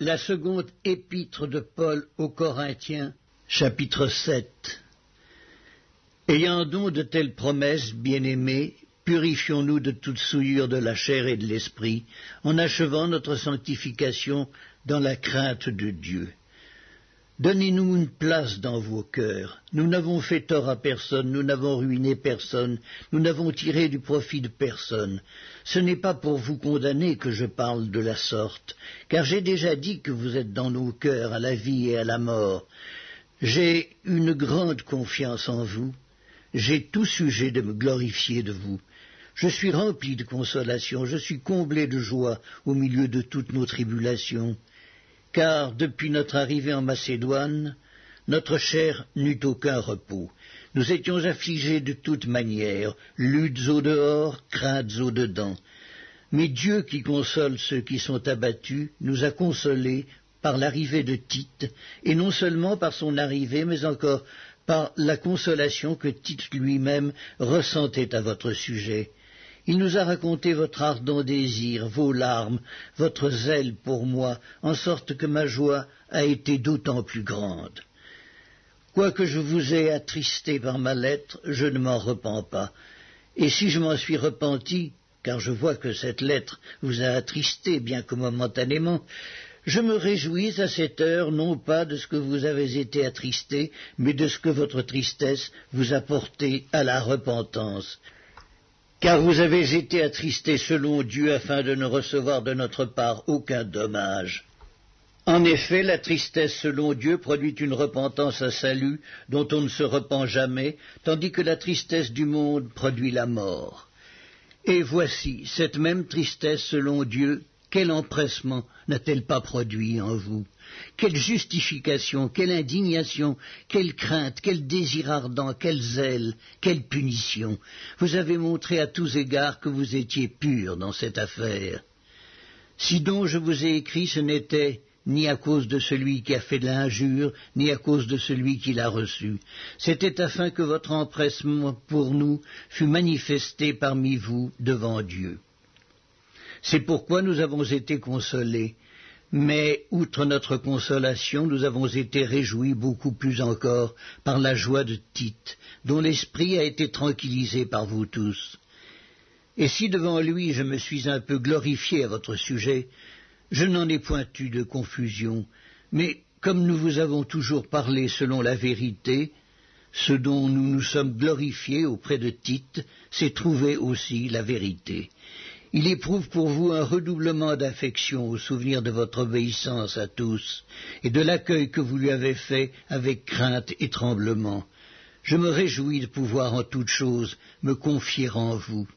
La seconde épître de Paul aux Corinthiens, chapitre 7. Ayant donc de telles promesses, bien-aimés, purifions-nous de toute souillure de la chair et de l'esprit, en achevant notre sanctification dans la crainte de Dieu. Donnez-nous une place dans vos cœurs. Nous n'avons fait tort à personne, nous n'avons ruiné personne, nous n'avons tiré du profit de personne. Ce n'est pas pour vous condamner que je parle de la sorte, car j'ai déjà dit que vous êtes dans nos cœurs à la vie et à la mort. J'ai une grande confiance en vous, j'ai tout sujet de me glorifier de vous. Je suis rempli de consolation, je suis comblé de joie au milieu de toutes nos tribulations. Car depuis notre arrivée en Macédoine, notre chair n'eut aucun repos. Nous étions affligés de toutes manières, luttes au dehors, craintes au dedans. Mais Dieu qui console ceux qui sont abattus, nous a consolés par l'arrivée de Tite, et non seulement par son arrivée, mais encore par la consolation que Tite lui-même ressentait à votre sujet. Il nous a raconté votre ardent désir, vos larmes, votre zèle pour moi, en sorte que ma joie a été d'autant plus grande. Quoique je vous ai attristé par ma lettre, je ne m'en repens pas. Et si je m'en suis repenti, car je vois que cette lettre vous a attristé, bien que momentanément, je me réjouis à cette heure, non pas de ce que vous avez été attristé, mais de ce que votre tristesse vous a porté à la repentance. Car vous avez été attristés selon Dieu afin de ne recevoir de notre part aucun dommage. En effet, la tristesse selon Dieu produit une repentance à salut dont on ne se repent jamais, tandis que la tristesse du monde produit la mort. Et voici, cette même tristesse selon Dieu, quel empressement n'a-t-elle pas produit en vous? Quelle justification, quelle indignation, quelle crainte, quel désir ardent, quel zèle, quelle punition. Vous avez montré à tous égards que vous étiez purs dans cette affaire. Si donc je vous ai écrit, ce n'était ni à cause de celui qui a fait de l'injure, ni à cause de celui qui l'a reçu. C'était afin que votre empressement pour nous fût manifesté parmi vous devant Dieu. C'est pourquoi nous avons été consolés. Mais, outre notre consolation, nous avons été réjouis beaucoup plus encore par la joie de Tite, dont l'esprit a été tranquillisé par vous tous. Et si devant lui je me suis un peu glorifié à votre sujet, je n'en ai point eu de confusion, mais comme nous vous avons toujours parlé selon la vérité, ce dont nous nous sommes glorifiés auprès de Tite, c'est trouver aussi la vérité. Il éprouve pour vous un redoublement d'affection au souvenir de votre obéissance à tous et de l'accueil que vous lui avez fait avec crainte et tremblement. Je me réjouis de pouvoir en toutes choses me confier en vous.